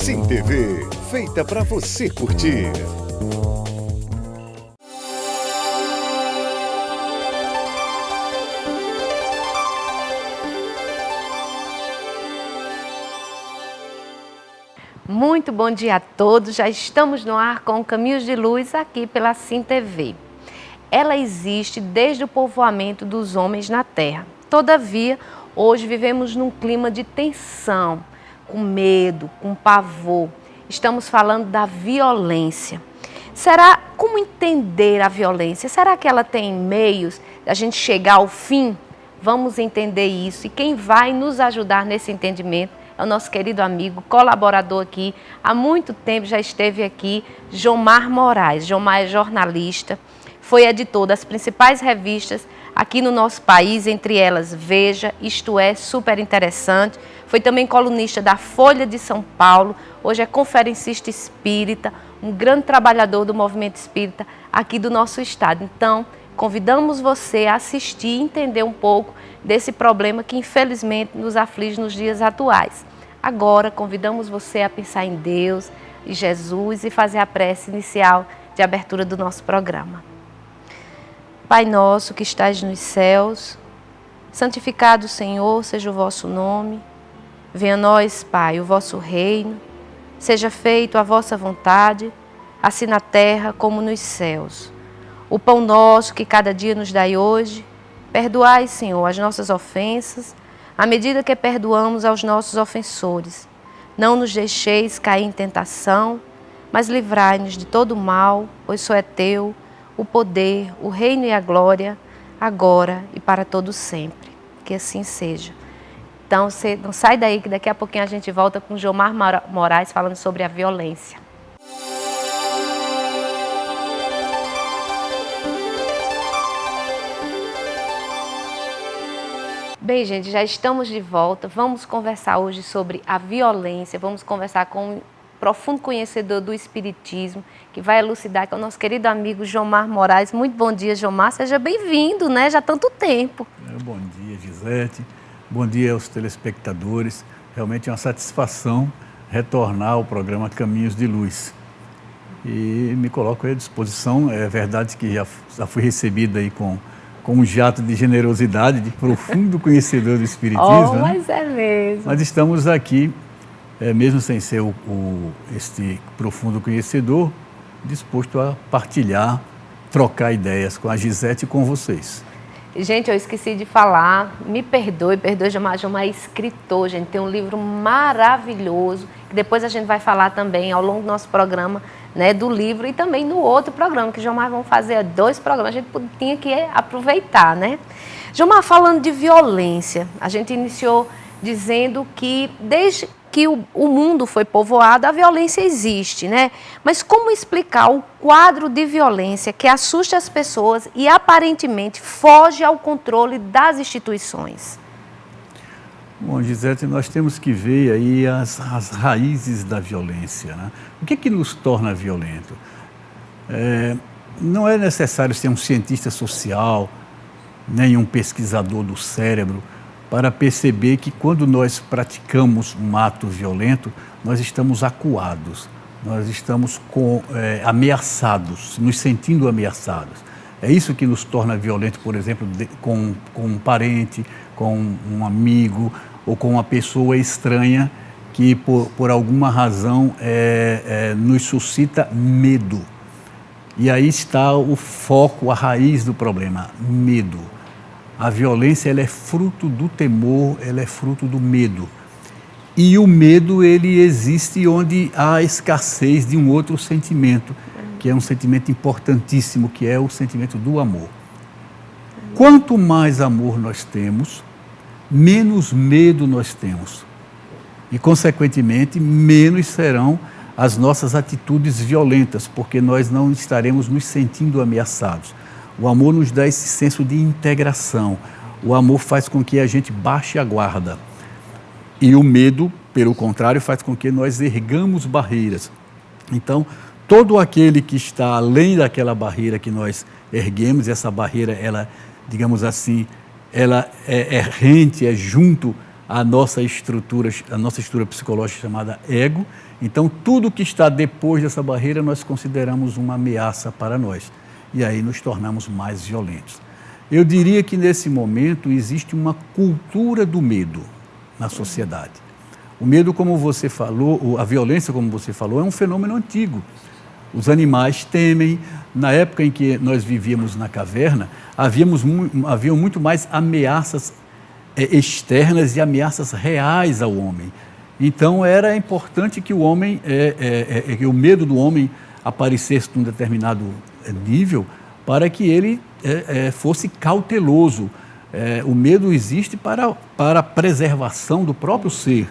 Sim TV, feita para você curtir. Muito bom dia a todos, já estamos no ar com Caminhos de Luz aqui pela Sim TV. Ela existe desde o povoamento dos homens na Terra. Todavia, hoje vivemos num clima de tensão, com medo, com pavor. Estamos falando da violência. Como entender a violência? Será que ela tem meios de a gente chegar ao fim? Vamos entender isso e quem vai nos ajudar nesse entendimento é o nosso querido amigo, colaborador aqui, há muito tempo já esteve aqui, Jomar Moraes. Jomar é jornalista, foi editor das principais revistas aqui no nosso país, entre elas Veja, Isto É, Super Interessante, foi também colunista da Folha de São Paulo, hoje é conferencista espírita, um grande trabalhador do movimento espírita aqui do nosso estado. Então, convidamos você a assistir e entender um pouco desse problema que infelizmente nos aflige nos dias atuais. Agora, convidamos você a pensar em Deus e Jesus e fazer a prece inicial de abertura do nosso programa. Pai nosso que estais nos céus, santificado, Senhor, seja o vosso nome. Venha a nós, Pai, o vosso reino. Seja feito a vossa vontade, assim na terra como nos céus. O pão nosso que cada dia nos dai hoje, perdoai, Senhor, as nossas ofensas, à medida que perdoamos aos nossos ofensores. Não nos deixeis cair em tentação, mas livrai-nos de todo o mal, pois só é teu o poder, o reino e a glória, agora e para todo sempre. Que assim seja. Então, você não sai daí, que daqui a pouquinho a gente volta com Jomar Moraes falando sobre a violência. Bem, gente, já estamos de volta. Vamos conversar hoje sobre a violência. Vamos conversar com um profundo conhecedor do Espiritismo, que vai elucidar, que é o nosso querido amigo Jomar Moraes. Muito bom dia, Jomar. Seja bem-vindo, né? Já há tanto tempo. Bom dia, Gisete. Bom dia aos telespectadores. Realmente é uma satisfação retornar ao programa Caminhos de Luz. E me coloco à disposição. É verdade que já fui recebido aí com um jato de generosidade, de profundo conhecedor do Espiritismo. Mas é mesmo. Mas estamos aqui, mesmo sem ser este profundo conhecedor, disposto a partilhar, trocar ideias com a Gisete e com vocês. Gente, eu esqueci de falar, me perdoe, Jomar. Jomar é escritor, gente, tem um livro maravilhoso, que depois a gente vai falar também ao longo do nosso programa, né, do livro e também no outro programa, que Jomar vão fazer 2 programas, a gente tinha que aproveitar, né? Jomar, falando de violência, a gente iniciou dizendo que desde que o mundo foi povoado, a violência existe, né? Mas como explicar o quadro de violência que assusta as pessoas e aparentemente foge ao controle das instituições? Bom, Gisete, nós temos que ver aí as raízes da violência, né? O que nos torna violento? Não é necessário ser um cientista social, nem um pesquisador do cérebro, para perceber que quando nós praticamos um ato violento, nós estamos acuados, nós estamos ameaçados, nos sentindo ameaçados. É isso que nos torna violento, por exemplo, com um parente, com um amigo ou com uma pessoa estranha que por alguma razão nos suscita medo. E aí está o foco, a raiz do problema, medo. A violência, ela é fruto do temor, ela é fruto do medo. E o medo, ele existe onde há escassez de um outro sentimento, que é um sentimento importantíssimo, que é o sentimento do amor. Quanto mais amor nós temos, menos medo nós temos. E, consequentemente, menos serão as nossas atitudes violentas, porque nós não estaremos nos sentindo ameaçados. O amor nos dá esse senso de integração. O amor faz com que a gente baixe a guarda. E o medo, pelo contrário, faz com que nós ergamos barreiras. Então, todo aquele que está além daquela barreira que nós erguemos, essa barreira, ela, digamos assim, ela é errante, é junto a nossa estrutura psicológica chamada ego. Então, tudo que está depois dessa barreira nós consideramos uma ameaça para nós. E aí nos tornamos mais violentos. Eu diria que nesse momento existe uma cultura do medo na sociedade. O medo, como você falou, a violência, como você falou, é um fenômeno antigo. Os animais temem. Na época em que nós vivíamos na caverna, haviam muito mais ameaças externas e ameaças reais ao homem. Então, era importante que o homem, que o medo do homem aparecesse num determinado nível para que ele fosse cauteloso. O medo existe para a preservação do próprio ser,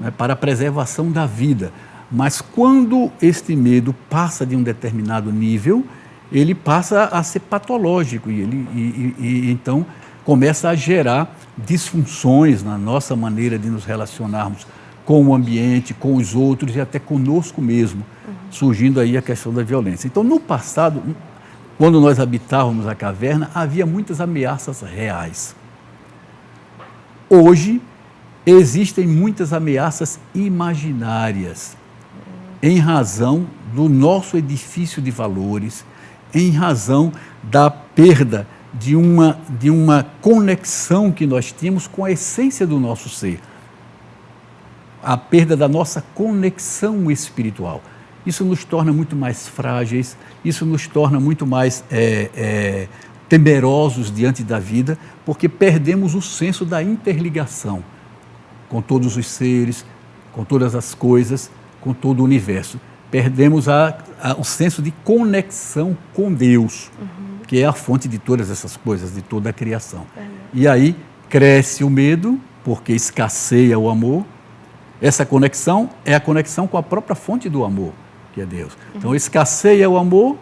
né, para a preservação da vida. Mas quando este medo passa de um determinado nível, ele passa a ser patológico e então começa a gerar disfunções na nossa maneira de nos relacionarmos com o ambiente, com os outros e até conosco mesmo, surgindo aí a questão da violência. Então, no passado, quando nós habitávamos a caverna, havia muitas ameaças reais. Hoje, existem muitas ameaças imaginárias, em razão do nosso edifício de valores, em razão da perda de uma conexão que nós tínhamos com a essência do nosso ser. A perda da nossa conexão espiritual. Isso nos torna muito mais frágeis, isso nos torna muito mais temerosos diante da vida, porque perdemos o senso da interligação com todos os seres, com todas as coisas, com todo o universo. Perdemos o senso de conexão com Deus, que é a fonte de todas essas coisas, de toda a criação. E aí cresce o medo, porque escasseia o amor. Essa conexão é a conexão com a própria fonte do amor, que é Deus. Então, escasseia o amor,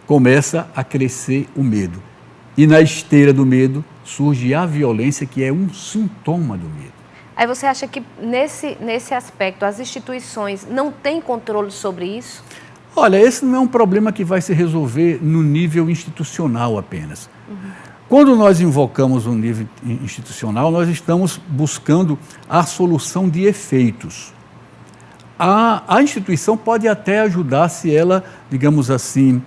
começa a crescer o medo. E na esteira do medo surge a violência, que é um sintoma do medo. Aí você acha que nesse aspecto as instituições não têm controle sobre isso? Olha, esse não é um problema que vai se resolver no nível institucional apenas. Quando nós invocamos um nível institucional, nós estamos buscando a solução de efeitos. A instituição pode até ajudar se ela, digamos assim,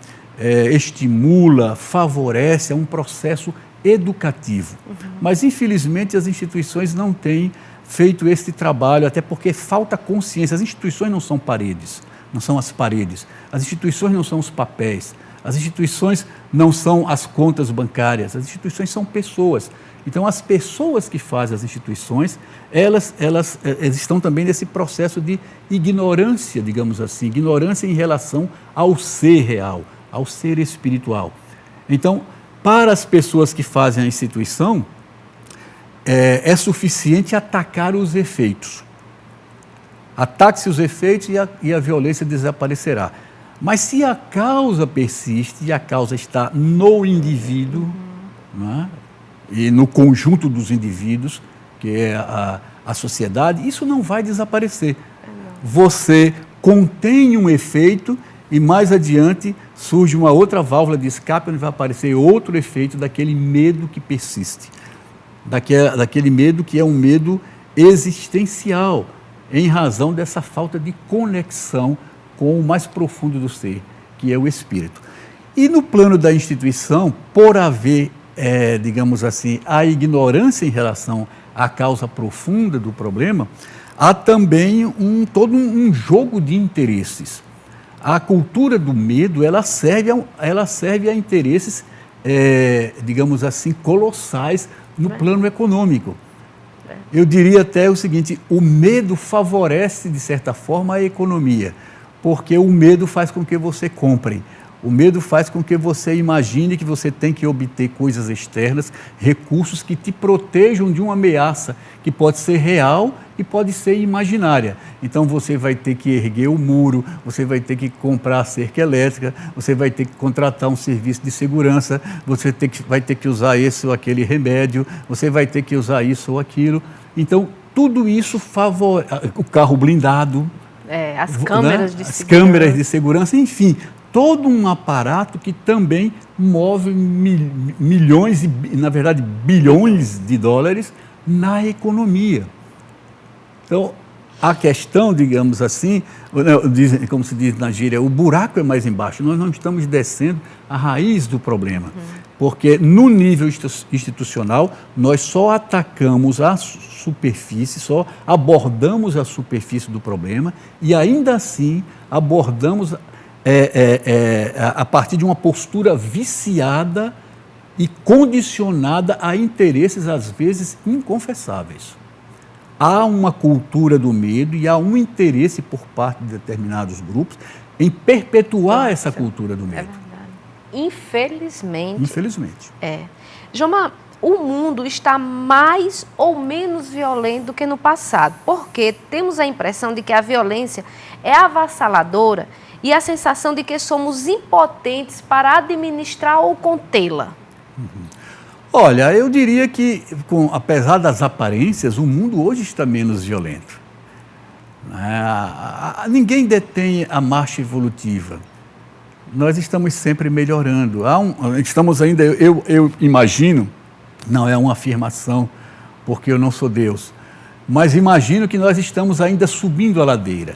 estimula, favorece um processo educativo. Mas, infelizmente, as instituições não têm feito esse trabalho, até porque falta consciência. As instituições não são paredes, não são as paredes. As instituições não são os papéis. As instituições não são as contas bancárias. As instituições são pessoas. Então, as pessoas que fazem as instituições, elas estão também nesse processo de ignorância, digamos assim, ignorância em relação ao ser real, ao ser espiritual. Então, para as pessoas que fazem a instituição, é suficiente atacar os efeitos. Ataque-se os efeitos e a violência desaparecerá. Mas se a causa persiste e a causa está no indivíduo, né, e no conjunto dos indivíduos, que é a sociedade, isso não vai desaparecer. Você contém um efeito e mais adiante surge uma outra válvula de escape onde vai aparecer outro efeito daquele medo que persiste. Daquele medo que é um medo existencial, em razão dessa falta de conexão com o mais profundo do ser, que é o espírito. E no plano da instituição, por haver, digamos assim, a ignorância em relação à causa profunda do problema, há também todo um jogo de interesses. A cultura do medo, ela serve a interesses, digamos assim, colossais no plano econômico. Eu diria até o seguinte: o medo favorece, de certa forma, a economia, porque o medo faz com que você compre. O medo faz com que você imagine que você tem que obter coisas externas, recursos que te protejam de uma ameaça que pode ser real e pode ser imaginária. Então você vai ter que erguer o muro, você vai ter que comprar a cerca elétrica, você vai ter que contratar um serviço de segurança, você vai ter que usar esse ou aquele remédio, você vai ter que usar isso ou aquilo. Então tudo isso favorece o carro blindado, as câmeras, né? As câmeras de segurança, enfim, todo um aparato que também move milhões, na verdade bilhões de dólares na economia. Então, a questão, digamos assim, como se diz na gíria, o buraco é mais embaixo. Nós não estamos descendo a raiz do problema. Porque no nível institucional, nós só atacamos a superfície, só abordamos a superfície do problema e ainda assim abordamos a partir de uma postura viciada e condicionada a interesses, às vezes, inconfessáveis. Há uma cultura do medo e há um interesse por parte de determinados grupos em perpetuar essa cultura do medo. Infelizmente. Infelizmente. Jomar, o mundo está mais ou menos violento do que no passado, porque temos a impressão de que a violência é avassaladora e a sensação de que somos impotentes para administrar ou contê-la. Olha, eu diria que, apesar das aparências, o mundo hoje está menos violento. Ninguém detém a marcha evolutiva. Nós estamos sempre melhorando. Estamos ainda, eu imagino, não é uma afirmação, porque eu não sou Deus, mas imagino que nós estamos ainda subindo a ladeira.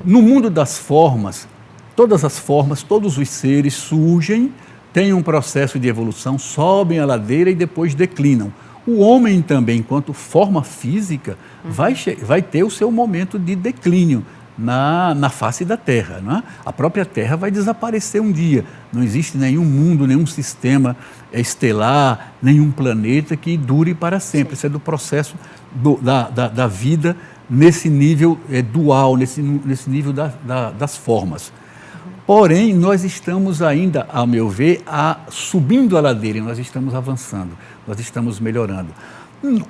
No mundo das formas, todas as formas, todos os seres surgem, têm um processo de evolução, sobem a ladeira e depois declinam. O homem também, enquanto forma física, vai ter o seu momento de declínio na face da Terra. Não é? A própria Terra vai desaparecer um dia. Não existe nenhum mundo, nenhum sistema estelar, nenhum planeta que dure para sempre. Isso é do processo da vida nesse nível dual, nesse nível das formas. Porém, nós estamos ainda, ao meu ver, subindo a ladeira, nós estamos avançando, nós estamos melhorando.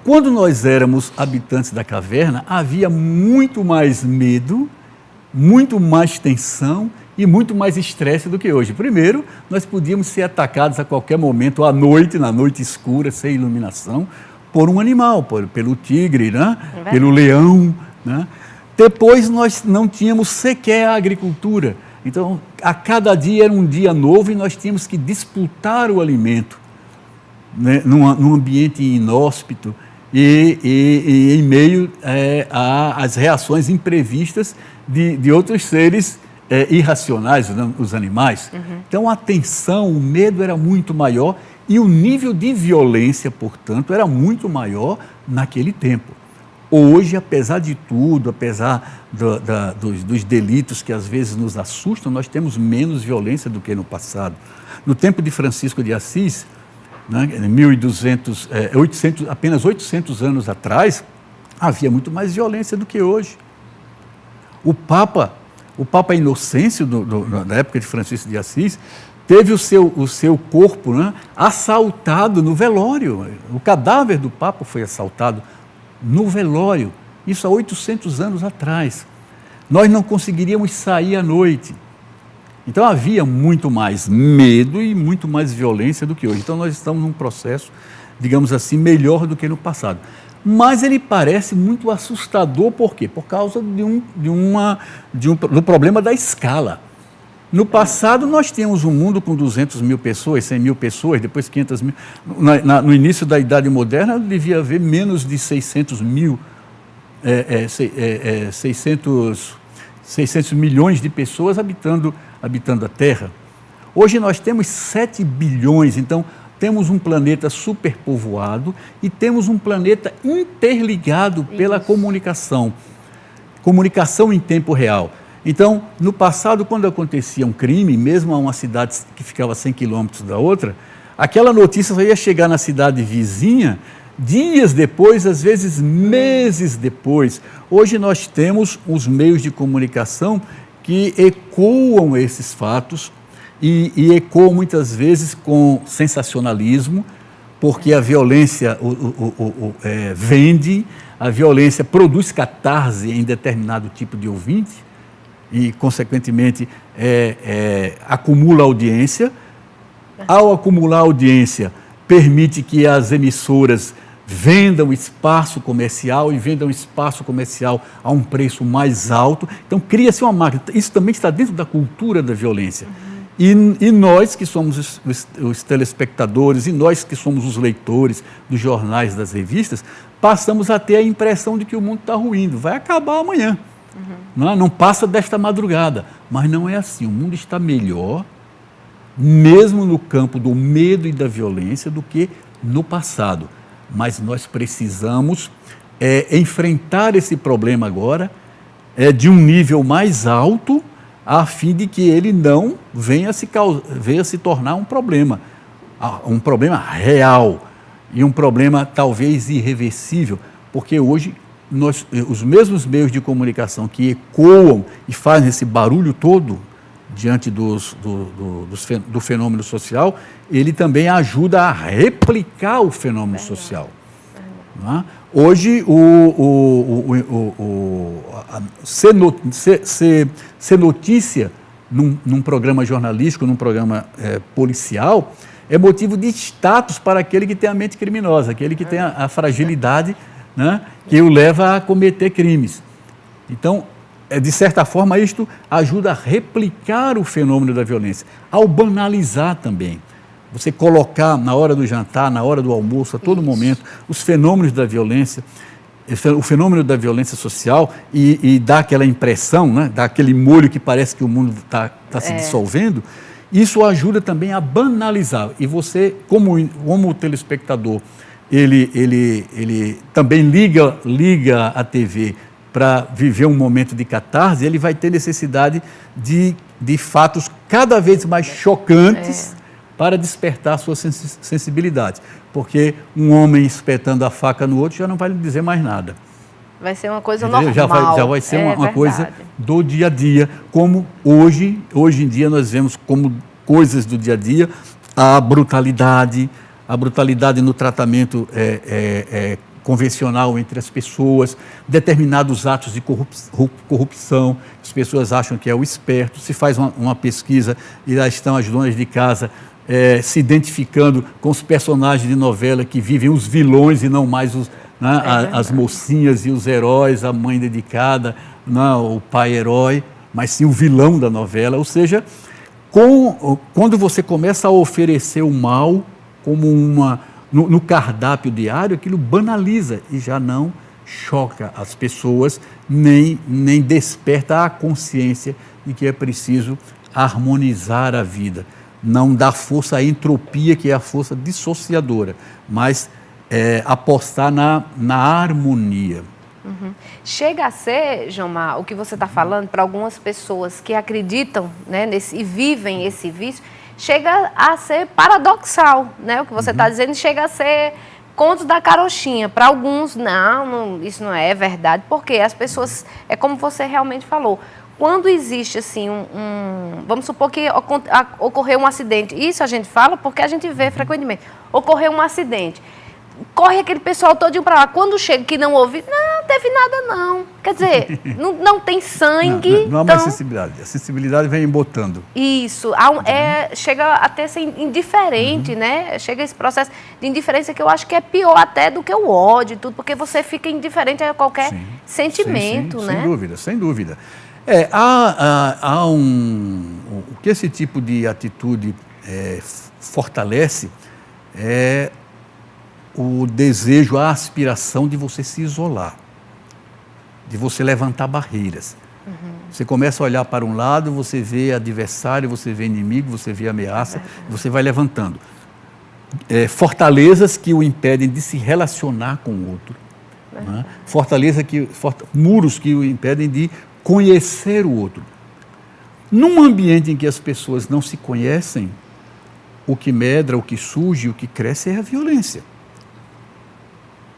Quando nós éramos habitantes da caverna, havia muito mais medo, muito mais tensão e muito mais estresse do que hoje. Primeiro, nós podíamos ser atacados a qualquer momento, à noite, na noite escura, sem iluminação, por um animal, pelo tigre, né? Pelo leão. Né? Depois, nós não tínhamos sequer a agricultura. Então, a cada dia era um dia novo e nós tínhamos que disputar o alimento, né, num ambiente inóspito e em meio às reações imprevistas de outros seres irracionais, os animais. Então, a tensão, o medo era muito maior e o nível de violência, portanto, era muito maior naquele tempo. Hoje, apesar de tudo, apesar dos delitos que às vezes nos assustam, nós temos menos violência do que no passado. No tempo de Francisco de Assis, né, 1200, apenas 800 anos atrás, havia muito mais violência do que hoje. O Papa Inocêncio, da época de Francisco de Assis, teve o seu corpo, né, assaltado no velório. O cadáver do Papa foi assaltado no velório, isso há 800 anos atrás. Nós não conseguiríamos sair à noite. Então havia muito mais medo e muito mais violência do que hoje. Então nós estamos num processo, digamos assim, melhor do que no passado. Mas ele parece muito assustador, por quê? Por causa do problema da escala. No passado, nós tínhamos um mundo com 200 mil pessoas, 100 mil pessoas, depois 500 mil. No início da Idade Moderna, devia haver menos de 600 milhões de pessoas habitando a Terra. Hoje nós temos 7 bilhões, então temos um planeta superpovoado e temos um planeta interligado pela comunicação em tempo real. Então, no passado, quando acontecia um crime, mesmo a uma cidade que ficava a 100 quilômetros da outra, aquela notícia só ia chegar na cidade vizinha dias depois, às vezes meses depois. Hoje nós temos os meios de comunicação que ecoam esses fatos e ecoam muitas vezes com sensacionalismo, porque a violência vende, a violência produz catarse em determinado tipo de ouvinte, e, consequentemente, acumula audiência. Ao acumular audiência, permite que as emissoras vendam espaço comercial e vendam espaço comercial a um preço mais alto. Então, cria-se uma máquina. Isso também está dentro da cultura da violência. E nós, que somos os telespectadores, e nós que somos os leitores dos jornais, das revistas, passamos a ter a impressão de que o mundo está ruindo, vai acabar amanhã. Não passa desta madrugada. Mas não é assim, o mundo está melhor, mesmo no campo do medo e da violência, do que no passado. Mas nós precisamos enfrentar esse problema agora de um nível mais alto, a fim de que ele não venha se tornar um problema real e um problema talvez irreversível, porque hoje os mesmos meios de comunicação que ecoam e fazem esse barulho todo diante do fenômeno social, ele também ajuda a replicar o fenômeno social. Não é? Hoje, ser notícia num programa jornalístico, num programa policial, é motivo de status para aquele que tem a mente criminosa, aquele que tem a fragilidade, né, que o leva a cometer crimes. Então, de certa forma, isto ajuda a replicar o fenômeno da violência, ao banalizar também. Você colocar na hora do jantar, na hora do almoço, a todo momento, os fenômenos da violência, o fenômeno da violência social e dar aquela impressão, né, dar aquele molho que parece que o mundo está se dissolvendo, isso ajuda também a banalizar. E você, como o telespectador, ele também liga a TV para viver um momento de catarse, ele vai ter necessidade de fatos cada vez mais chocantes para despertar a sua sensibilidade. Porque um homem espetando a faca no outro já não vai lhe dizer mais nada. Vai ser uma coisa normal. Já vai ser uma coisa do dia a dia, como hoje em dia nós vemos como coisas do dia a dia, a brutalidade no tratamento convencional entre as pessoas, determinados atos de corrupção, as pessoas acham que é o esperto, se faz uma pesquisa e lá estão as donas de casa se identificando com os personagens de novela que vivem os vilões e não mais as mocinhas e os heróis, a mãe dedicada, o pai herói, mas sim o vilão da novela. Ou seja, quando você começa a oferecer o mal como no cardápio diário, aquilo banaliza e já não choca as pessoas, nem desperta a consciência de que é preciso harmonizar a vida. Não dar força à entropia, que é a força dissociadora, mas apostar na harmonia. Chega a ser, Jomar, o que você está falando, para algumas pessoas que acreditam, né, e vivem esse vício, chega a ser paradoxal, né? O que você está dizendo chega a ser conto da carochinha. Para alguns, não, isso não é verdade, porque as pessoas, é como você realmente falou, quando existe assim vamos supor que ocorreu um acidente, isso a gente fala porque a gente vê frequentemente, ocorreu um acidente, corre aquele pessoal todinho para lá, quando chega que não ouve, não teve nada não, quer dizer, não tem sangue. Não há mais sensibilidade, a sensibilidade vem embotando. Isso, chega até ser indiferente, né? Chega esse processo de indiferença que eu acho que é pior até do que o ódio e tudo, porque você fica indiferente a qualquer sentimento, né? Sem dúvida. O que esse tipo de atitude fortalece é o desejo, a aspiração de você se isolar, de você levantar barreiras. Você começa a olhar para um lado, você vê adversário, você vê inimigo, você vê ameaça, você vai levantando. Fortalezas que o impedem de se relacionar com o outro. Né? Muros que o impedem de conhecer o outro. Num ambiente em que as pessoas não se conhecem, o que medra, o que surge, o que cresce é a violência.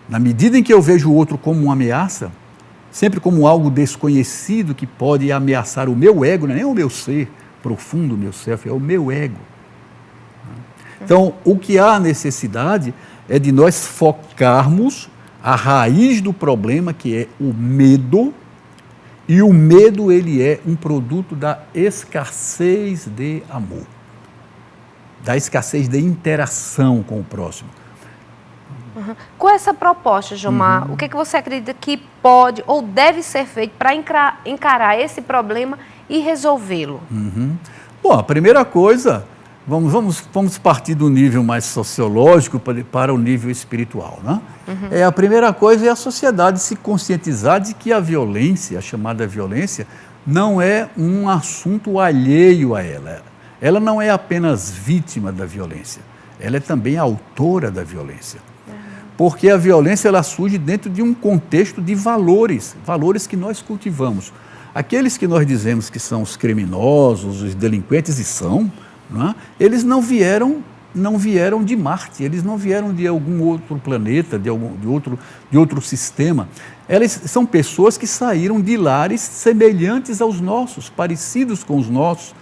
Na medida em que eu vejo o outro como uma ameaça, sempre como algo desconhecido que pode ameaçar o meu ego, não é nem o meu ser profundo, o meu self, é o meu ego. Então, o que há necessidade é de nós focarmos a raiz do problema, que é o medo, e o medo ele é um produto da escassez de amor, da escassez de interação com o próximo. Com essa proposta, Jomar, o que você acredita que pode ou deve ser feito para encarar esse problema e resolvê-lo? Bom, a primeira coisa Vamos partir do nível mais sociológico para o nível espiritual, né? A primeira coisa é a sociedade se conscientizar de que a violência, a chamada violência, não é um assunto alheio a ela. Ela não é apenas vítima da violência, ela é também autora da violência. Porque a violência ela surge dentro de um contexto de valores que nós cultivamos. Aqueles que nós dizemos que são os criminosos, os delinquentes, e são, não é? Eles não vieram de Marte, eles não vieram de algum outro planeta, de outro sistema. Elas são pessoas que saíram de lares semelhantes aos nossos, parecidos com os nossos,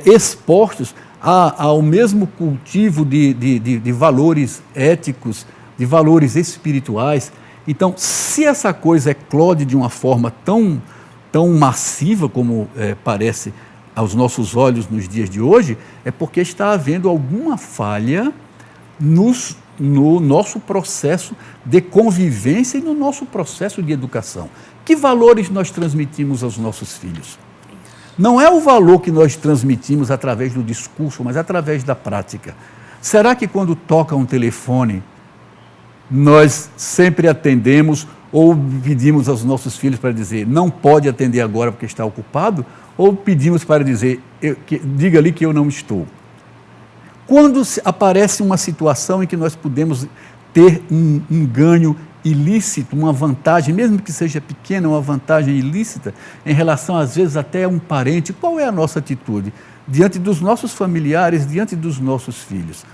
expostos ao mesmo cultivo de valores éticos, de valores espirituais. Então, se essa coisa eclode de uma forma tão massiva como parece aos nossos olhos nos dias de hoje, é porque está havendo alguma falha no nosso processo de convivência e no nosso processo de educação. Que valores nós transmitimos aos nossos filhos? Não é o valor que nós transmitimos através do discurso, mas através da prática. Será que quando toca um telefone, nós sempre atendemos ou pedimos aos nossos filhos para dizer não pode atender agora porque está ocupado? Ou pedimos para dizer, diga-lhe que eu não estou? Quando aparece uma situação em que nós podemos ter um ganho ilícito, uma vantagem, mesmo que seja pequena, uma vantagem ilícita, em relação, às vezes, até a um parente, qual é a nossa atitude? Diante dos nossos familiares, diante dos nossos filhos.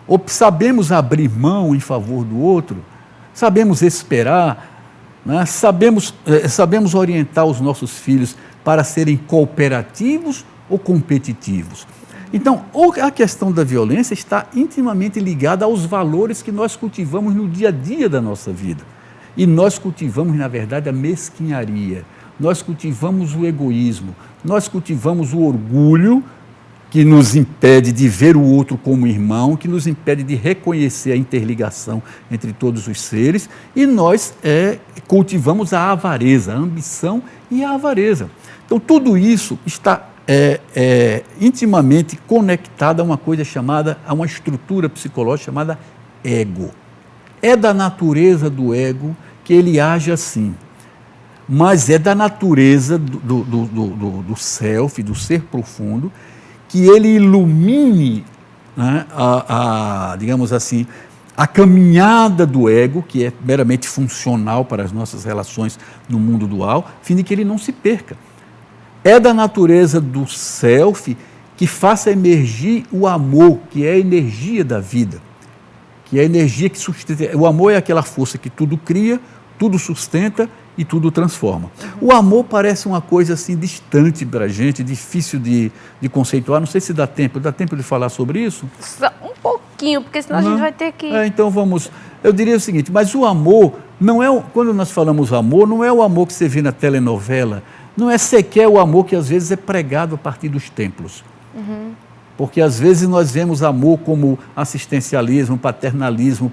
Ou sabemos abrir mão em favor do outro? Sabemos esperar? Né? Sabemos orientar os nossos filhos para serem cooperativos ou competitivos? Então, a questão da violência está intimamente ligada aos valores que nós cultivamos no dia a dia da nossa vida. E nós cultivamos, na verdade, a mesquinharia, nós cultivamos o egoísmo, nós cultivamos o orgulho que nos impede de ver o outro como irmão, que nos impede de reconhecer a interligação entre todos os seres, e nós cultivamos a avareza, a ambição e a avareza. Então, tudo isso está intimamente conectado a uma coisa a uma estrutura psicológica chamada ego. É da natureza do ego que ele age assim, mas é da natureza do self, do ser profundo, que ele ilumine, né, digamos assim, a caminhada do ego, que é meramente funcional para as nossas relações no mundo dual, a fim de que ele não se perca. É da natureza do self que faça emergir o amor, que é a energia da vida, que é a energia que sustenta. O amor é aquela força que tudo cria, tudo sustenta e tudo transforma. O amor parece uma coisa assim distante para a gente, difícil de conceituar. Não sei se dá tempo de falar sobre isso? Um pouquinho, porque senão a gente vai ter que... Então vamos... Eu diria o seguinte, mas o amor, não é quando nós falamos amor, não é o amor que você vê na telenovela, não é sequer o amor que às vezes é pregado a partir dos templos. Porque às vezes nós vemos amor como assistencialismo, paternalismo,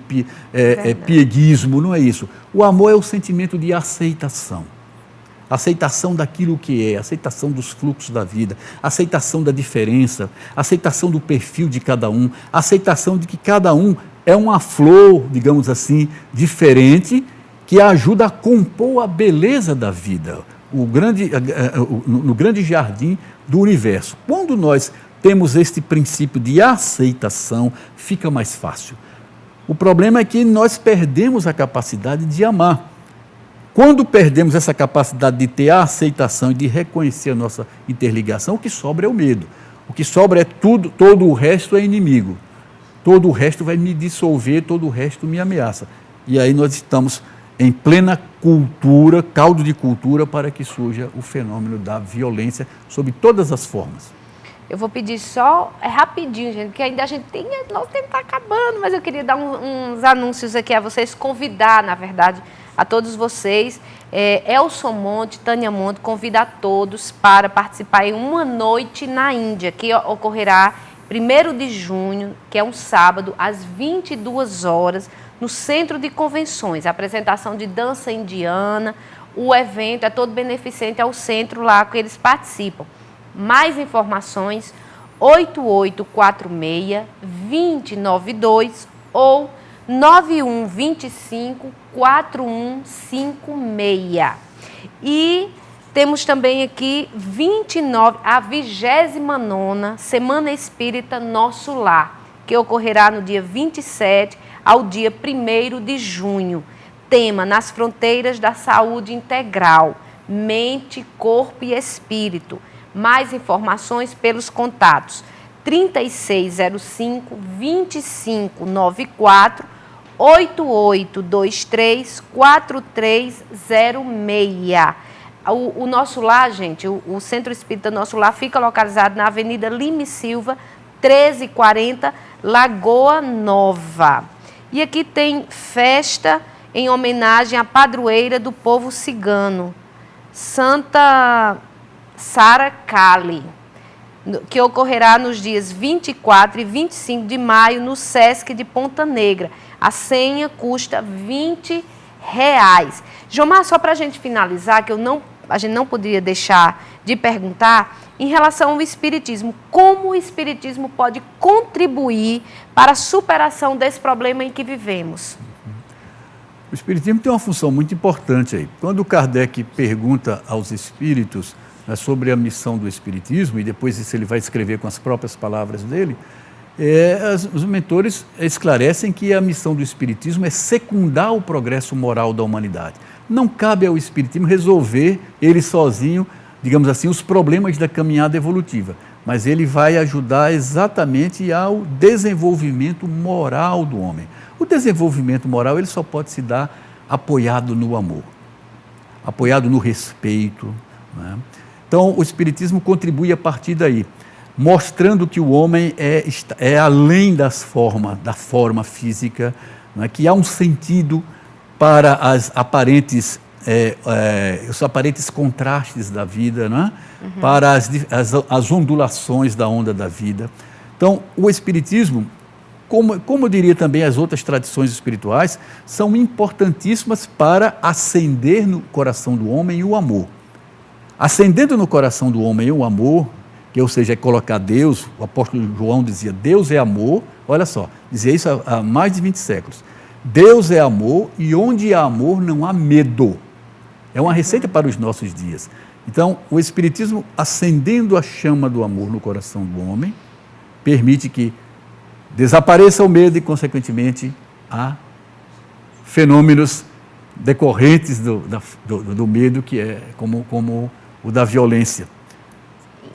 pieguismo, não é isso. O amor é o sentimento de aceitação. Aceitação daquilo que é, aceitação dos fluxos da vida, aceitação da diferença, aceitação do perfil de cada um, aceitação de que cada um é uma flor, digamos assim, diferente, que ajuda a compor a beleza da vida, no grande jardim do universo. Quando nós temos este princípio de aceitação, fica mais fácil. O problema é que nós perdemos a capacidade de amar. Quando perdemos essa capacidade de ter a aceitação e de reconhecer a nossa interligação, o que sobra é o medo. O que sobra é tudo, todo o resto é inimigo. Todo o resto vai me dissolver, todo o resto me ameaça. E aí nós estamos em plena cultura, caldo de cultura, para que surja o fenômeno da violência sob todas as formas. Eu vou pedir só, rapidinho, gente, porque ainda a gente tem, nosso tempo está acabando, mas eu queria dar uns anúncios aqui a vocês, convidar, na verdade, a todos vocês. Elson Monte, Tânia Monte, convida a todos para participar em uma noite na Índia, que ocorrerá 1º de junho, que é um sábado, às 22 horas, no Centro de Convenções, a apresentação de dança indiana. O evento é todo beneficente ao centro lá que eles participam. Mais informações, 8846-2092 ou 9125-4156. E temos também aqui a 29ª Semana Espírita Nosso Lar, que ocorrerá no dia 27 ao dia 1º de junho. Tema: Nas Fronteiras da Saúde Integral, Mente, Corpo e Espírito. Mais informações pelos contatos 3605-2594, 8823-4306. O Nosso Lar, gente, o Centro Espírita Nosso Lar fica localizado na Avenida Lima e Silva, 1340, Lagoa Nova. E aqui tem festa em homenagem à padroeira do povo cigano, Santa Sara Kali, que ocorrerá nos dias 24 e 25 de maio no Sesc de Ponta Negra. A senha custa R$20. Jomar, só para a gente finalizar, que a gente não poderia deixar de perguntar, em relação ao Espiritismo, como o Espiritismo pode contribuir para a superação desse problema em que vivemos? O Espiritismo tem uma função muito importante aí. Quando Kardec pergunta aos espíritos, né, sobre a missão do Espiritismo, e depois isso ele vai escrever com as próprias palavras dele, os mentores esclarecem que a missão do Espiritismo é secundar o progresso moral da humanidade. Não cabe ao Espiritismo resolver ele sozinho, digamos assim, os problemas da caminhada evolutiva, mas ele vai ajudar exatamente ao desenvolvimento moral do homem. O desenvolvimento moral ele só pode se dar apoiado no amor, apoiado no respeito, né? Então, o Espiritismo contribui a partir daí, mostrando que o homem é além da forma física, né? Que há um sentido para os aparentes contrastes da vida, né? Para as ondulações da onda da vida. Então, o Espiritismo, como eu diria também as outras tradições espirituais, são importantíssimas para acender no coração do homem o amor. Acendendo no coração do homem o amor, que ou seja, é colocar Deus, o apóstolo João dizia, Deus é amor, olha só, dizia isso há mais de 20 séculos. Deus é amor e onde há amor não há medo. É uma receita para os nossos dias. Então, o Espiritismo, acendendo a chama do amor no coração do homem, permite que desapareça o medo e, consequentemente, há fenômenos decorrentes do medo, que é como o da violência,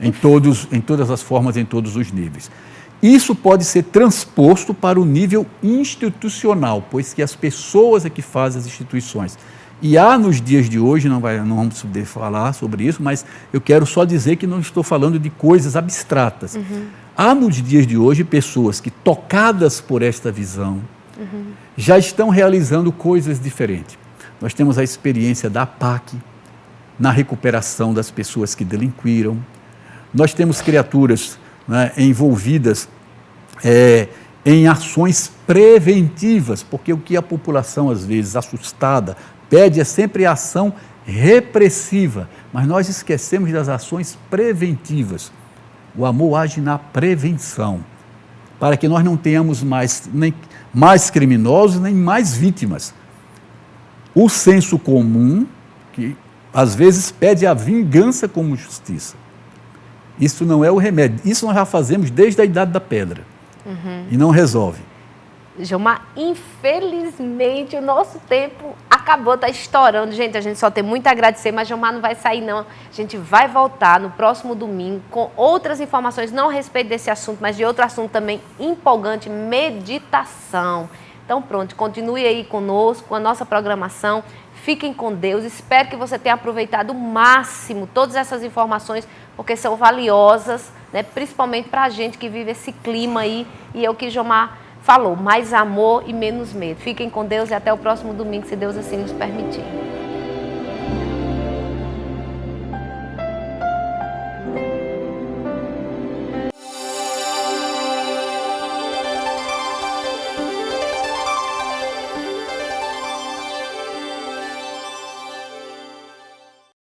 em todas as formas, em todos os níveis. Isso pode ser transposto para o nível institucional, pois que as pessoas é que fazem as instituições. E há nos dias de hoje, não vamos poder falar sobre isso, mas eu quero só dizer que não estou falando de coisas abstratas. Há nos dias de hoje pessoas que, tocadas por esta visão, já estão realizando coisas diferentes. Nós temos a experiência da APAC, na recuperação das pessoas que delinquiram. Nós temos criaturas, né, envolvidas em ações preventivas, porque o que a população, às vezes, assustada, pede é sempre a ação repressiva, mas nós esquecemos das ações preventivas. O amor age na prevenção, para que nós não tenhamos nem mais criminosos, nem mais vítimas. O senso comum, que às vezes pede a vingança como justiça. Isso não é o remédio. Isso nós já fazemos desde a Idade da Pedra. E não resolve. Gilmar, infelizmente o nosso tempo acabou, está estourando. Gente, a gente só tem muito a agradecer, mas Gilmar não vai sair não. A gente vai voltar no próximo domingo com outras informações, não a respeito desse assunto, mas de outro assunto também empolgante, meditação. Então pronto, continue aí conosco, com a nossa programação. Fiquem com Deus. Espero que você tenha aproveitado o máximo todas essas informações, porque são valiosas, né? Principalmente para a gente que vive esse clima aí. E é o que Gilmar falou, mais amor e menos medo. Fiquem com Deus e até o próximo domingo, se Deus assim nos permitir.